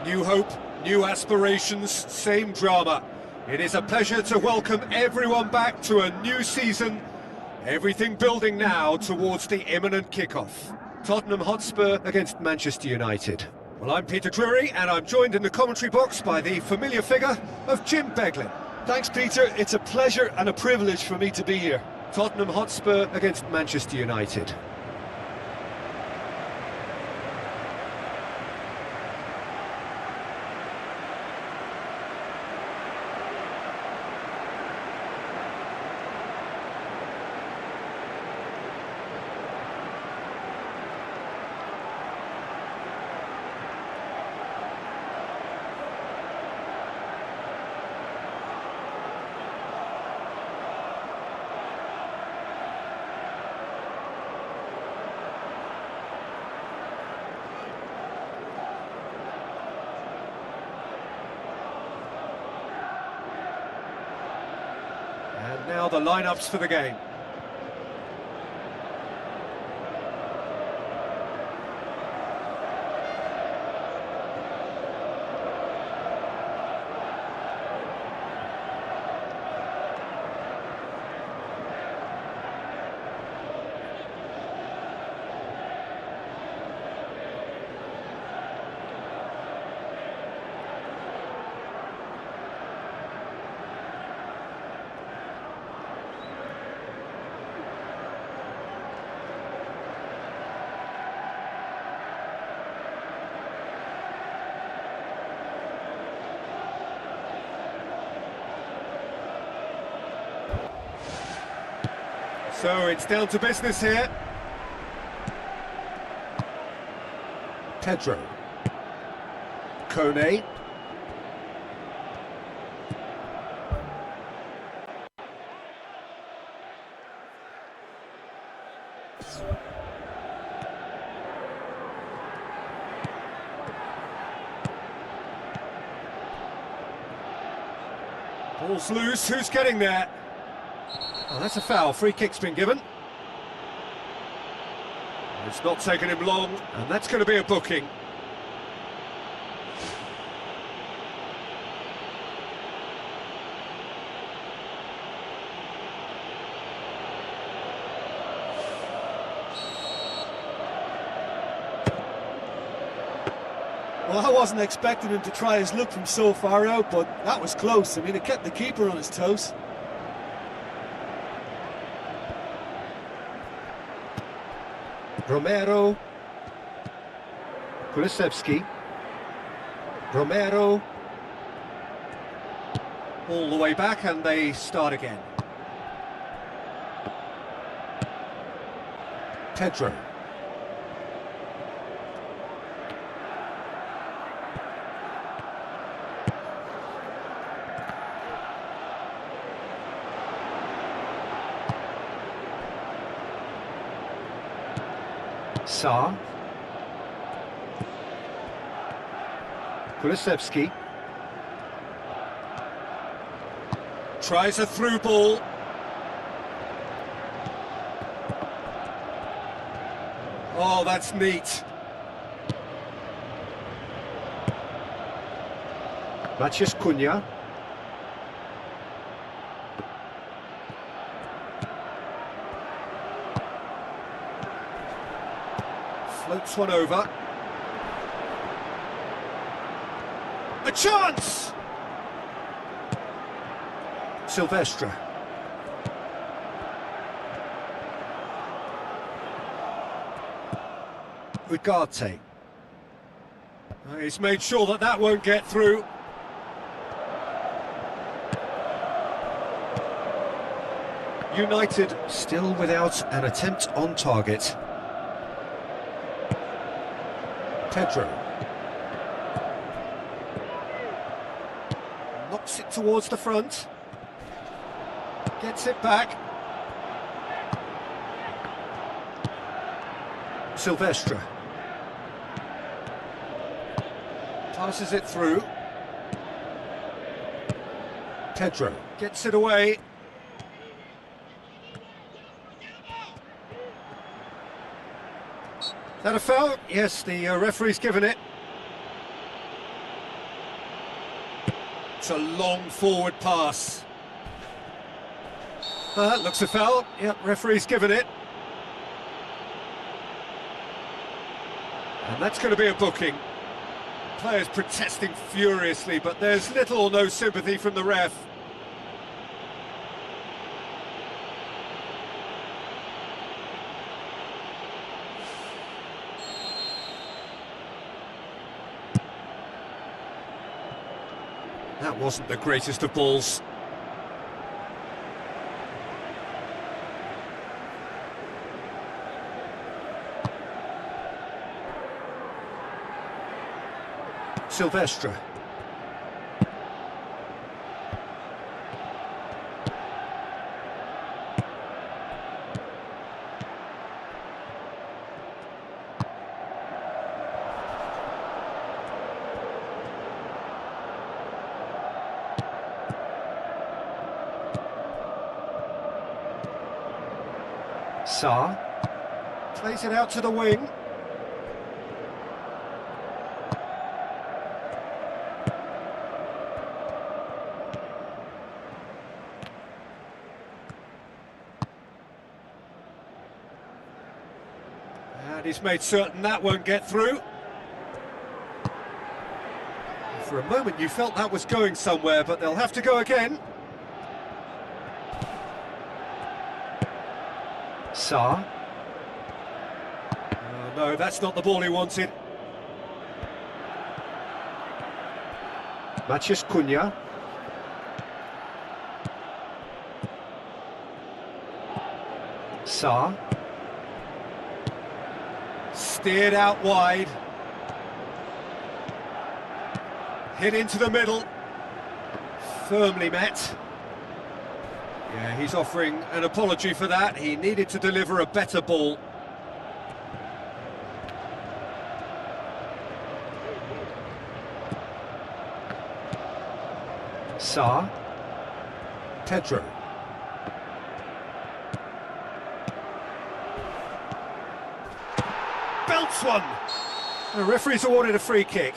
New hope, new aspirations, same drama. It is a pleasure to welcome everyone back to a new season. Everything building now towards the imminent kickoff. Tottenham Hotspur against Manchester United. Well, I'm Peter Drury, and I'm joined in the commentary box by the familiar figure of Jim Beglin. Thanks, Peter. It's a pleasure and a privilege for me to be here. Tottenham Hotspur against Manchester United. And now the lineups for the game. So it's down to business here. Pedro. Kone. Ball's loose, who's getting there? Oh, that's a foul. Free kick's been given. It's not taken him long, and that's going to be a booking. Well, I wasn't expecting him to try his luck from so far out, but that was close. I mean, it kept the keeper on his toes. Romero. Kulisevski. Romero. All the way back, and they start again. Pedro. Sa. Kulisevski. Tries a through ball. Oh, that's neat. Maciej Cunha. Floats one over. A chance! Silvestre. Ugarte. He's made sure that that won't get through. United still without an attempt on target. Pedro. Knocks it towards the front. Gets it back. Silvestre. Passes it through. Pedro gets it away. Is that a foul? Yes, the referee's given it. It's a long forward pass. That looks a foul. Yep, referee's given it. And that's going to be a booking. Players protesting furiously, but there's little or no sympathy from the ref. That wasn't the greatest of balls. Silvestre. Sa plays it out to the wing. And he's made certain that won't get through. For a moment you felt that was going somewhere, but they'll have to go again. Sa. Oh, no, that's not the ball he wanted. Matheus Cunha. Sa. Steered out wide. Hit into the middle. Firmly met. Yeah, he's offering an apology for that. He needed to deliver a better ball. Sa. Pedro. Belts one! The referee's awarded a free kick.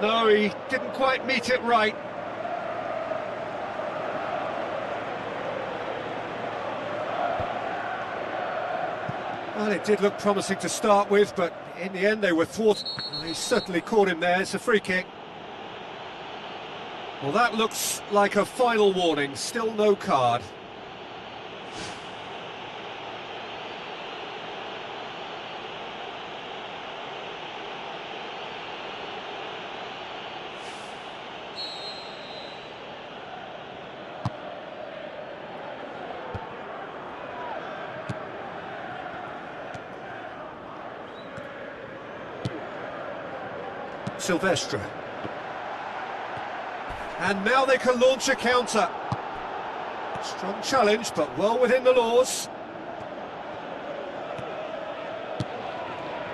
No, he didn't quite meet it right. Well, it did look promising to start with, but in the end they were thwarted. Well, he certainly caught him there. It's a free kick. Well, that looks like a final warning. Still no card. Silvestre. And now they can launch a counter. Strong challenge, but well within the laws.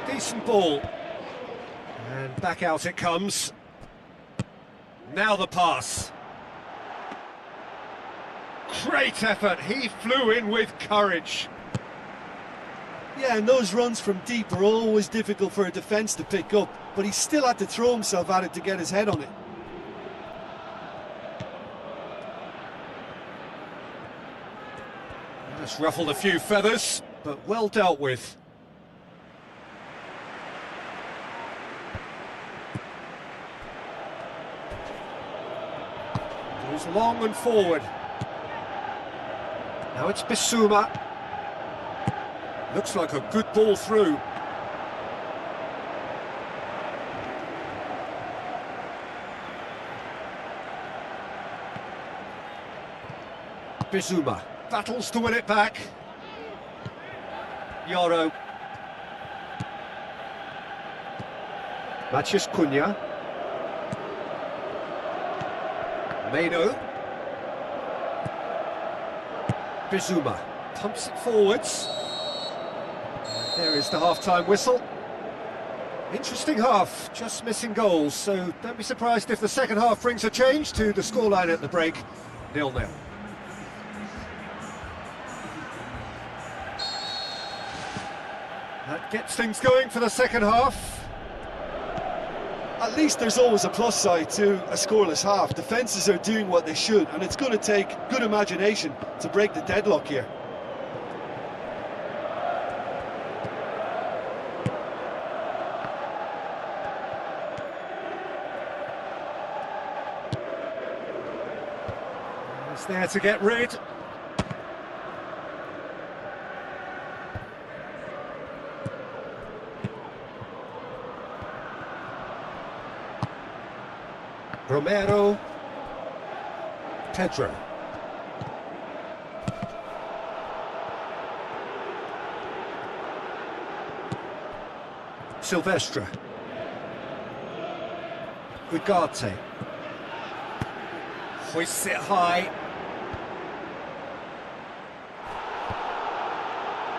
Decent ball. And back out it comes. Now the pass. Great effort. He flew in with courage. Yeah, and those runs from deep are always difficult for a defence to pick up, but he still had to throw himself at it to get his head on it. Just ruffled a few feathers, but well dealt with. Goes long and forward. Now it's Bersama. Looks like a good ball through. Bersama battles to win it back. Yoro. Matheus Cunha. Meno. Bersama pumps it forwards. There is the half-time whistle. Interesting half, just missing goals, so don't be surprised if the second half brings a change to the scoreline at the break, 0-0. That gets things going for the second half. At least there's always a plus side to a scoreless half. Defences are doing what they should, and it's going to take good imagination to break the deadlock here. He's there to get rid. Romero, Pedro. Silvestre. Guigarte. Hoists it high.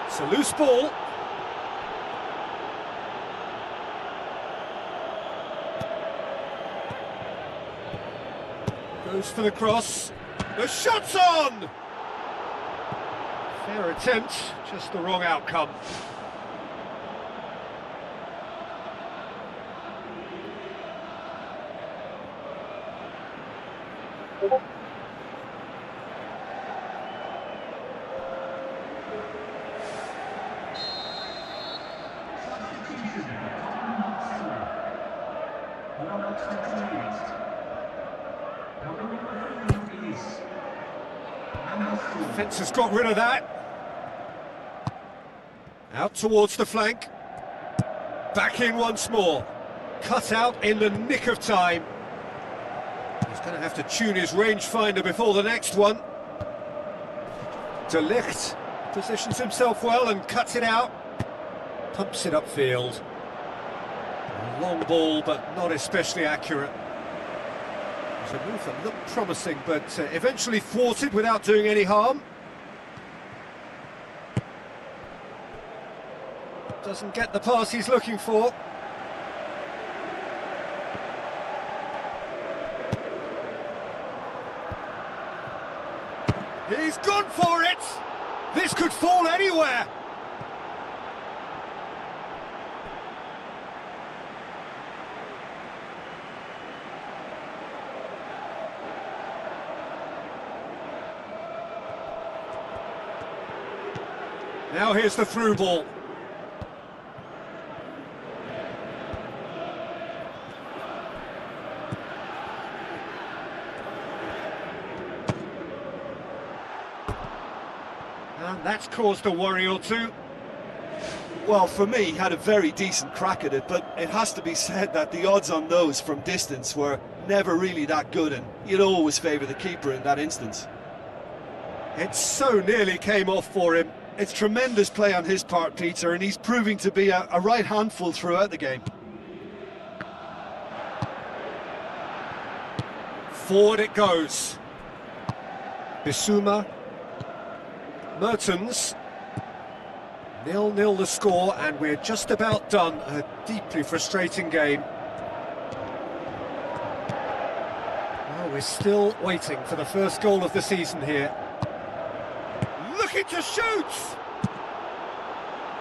It's a loose ball. Goes for the cross. The shot's on! Fair attempt, just the wrong outcome. Defence has got rid of that. Out towards the flank. Back in once more. Cut out in the nick of time. He's going to have to tune his rangefinder before the next one. De Ligt positions himself well and cuts it out. Pumps it upfield. A long ball, but not especially accurate. It was a move that looked promising, but eventually thwarted without doing any harm. Doesn't get the pass he's looking for. He's gone for it! This could fall anywhere! Now here's the through ball. And that's caused a worry or two. Well, for me, he had a very decent crack at it, but it has to be said that the odds on those from distance were never really that good, and you'd always favour the keeper in that instance. It so nearly came off for him. It's tremendous play on his part, Peter, and he's proving to be a right handful throughout the game. Forward it goes. Bersama. Mertens. 0-0 the score, and we're just about done. A deeply frustrating game. Well, we're still waiting for the first goal of the season here. Looking to shoot!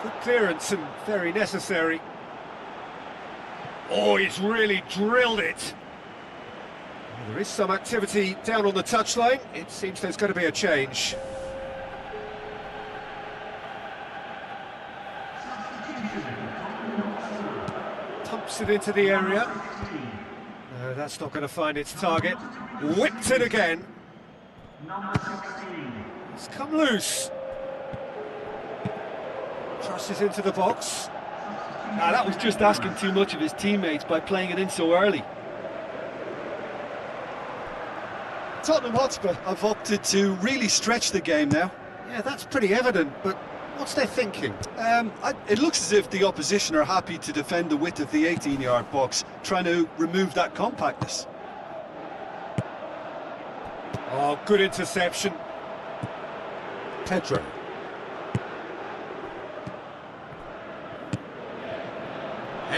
Good clearance and very necessary. Oh, he's really drilled it. Well, there is some activity down on the touchline. It seems there's going to be a change. Pumps it into the area. No, that's not going to find its target. Whipped it again. It's come loose. Crosses into the box. That was just asking too much of his teammates by playing it in so early. Tottenham Hotspur have opted to really stretch the game now. Yeah, that's pretty evident, but what's their thinking? It looks as if the opposition are happy to defend the width of the 18-yard box, trying to remove that compactness. Oh, good interception. Pedro.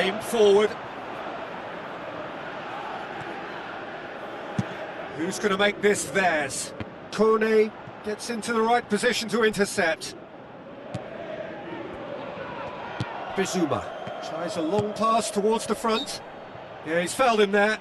Aimed forward. Who's going to make this theirs? Kone gets into the right position to intercept. Bersama tries a long pass towards the front. Yeah, he's fouled him there.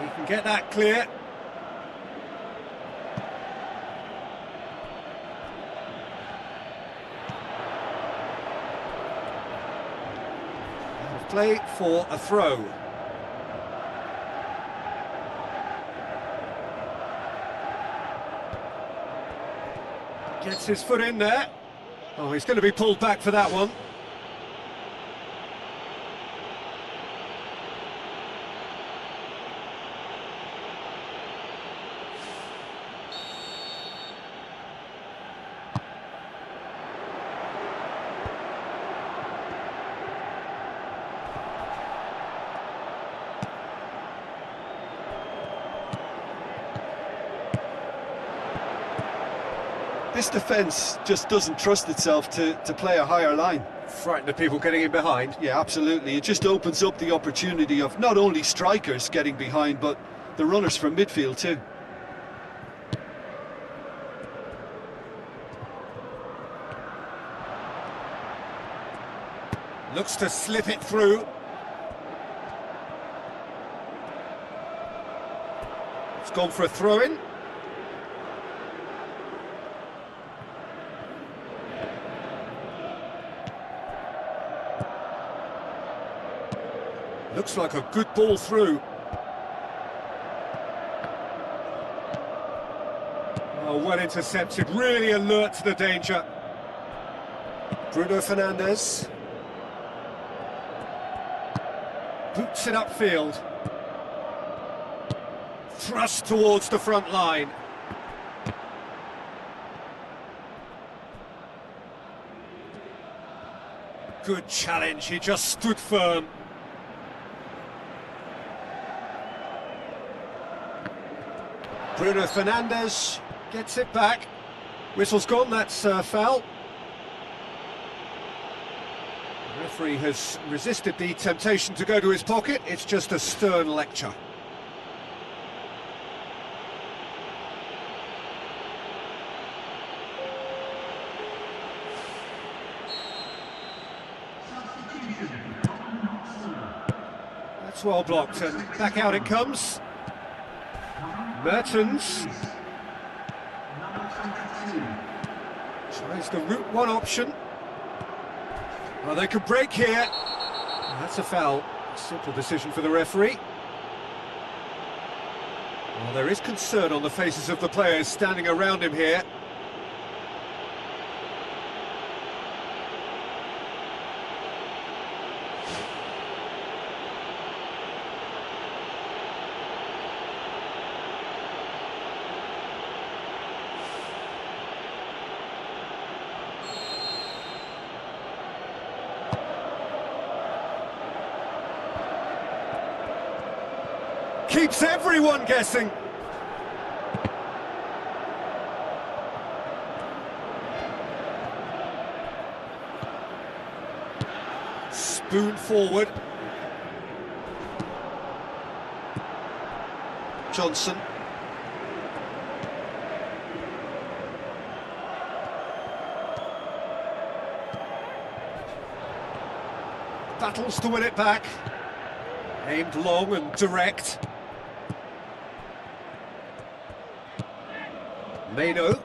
He can get that clear. Play for a throw. Gets his foot in there. Oh, he's going to be pulled back for that one. This defence just doesn't trust itself to play a higher line. Frightened of people getting in behind. Yeah, absolutely. It just opens up the opportunity of not only strikers getting behind, but the runners from midfield too. Looks to slip it through. It's gone for a throw-in. Looks like a good ball through. Oh, well intercepted, really alert to the danger. Bruno Fernandes. Boots it upfield. Thrust towards the front line. Good challenge, he just stood firm. Bruno Fernandes gets it back. Whistle's gone, that's foul. The referee has resisted the temptation to go to his pocket. It's just a stern lecture. That's well blocked, and back out it comes. Mertens tries the route one option. Oh, they could break here. That's a foul. Simple decision for the referee. Well, there is concern on the faces of the players standing around him here. Keeps everyone guessing. Spoon forward. Johnson. Battles to win it back. Aimed long and direct. Meno.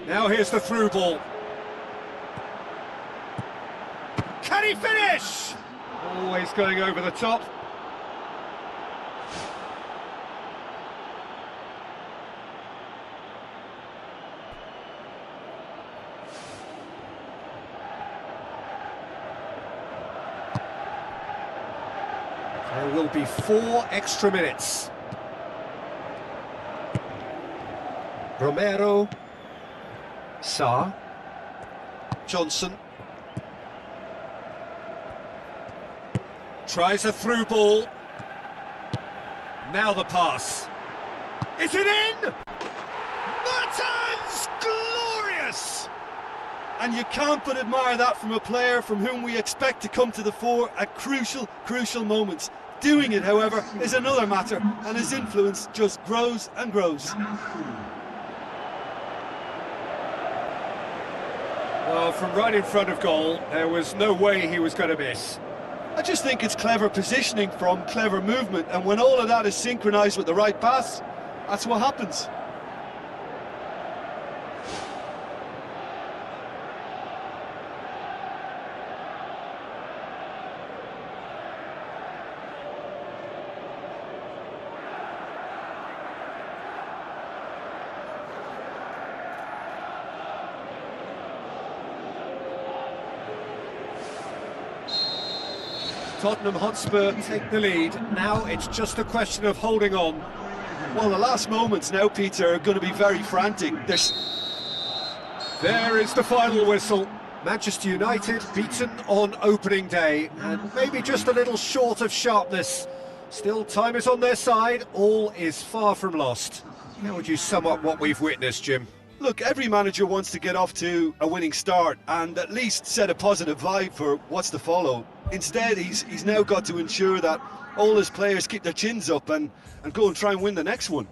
Now here's the through ball. Can he finish? Always going over the top. There will be 4 extra minutes. Romero, Sa, Johnson. Tries a through ball. Now the pass. Is it in? Mertens! Glorious! And you can't but admire that from a player from whom we expect to come to the fore at crucial moments. Doing it, however, is another matter, and his influence just grows and grows. Well, from right in front of goal, there was no way he was going to miss. I just think it's clever positioning from clever movement, and when all of that is synchronised with the right pass, that's what happens. Tottenham Hotspur take the lead. Now it's just a question of holding on. Well, the last moments now, Peter, are going to be very frantic. There is the final whistle. Manchester United beaten on opening day, and maybe just a little short of sharpness. Still, time is on their side. All is far from lost. How would you sum up what we've witnessed, Jim? Look, every manager wants to get off to a winning start and at least set a positive vibe for what's to follow. Instead, he's now got to ensure that all his players keep their chins up and go and try and win the next one.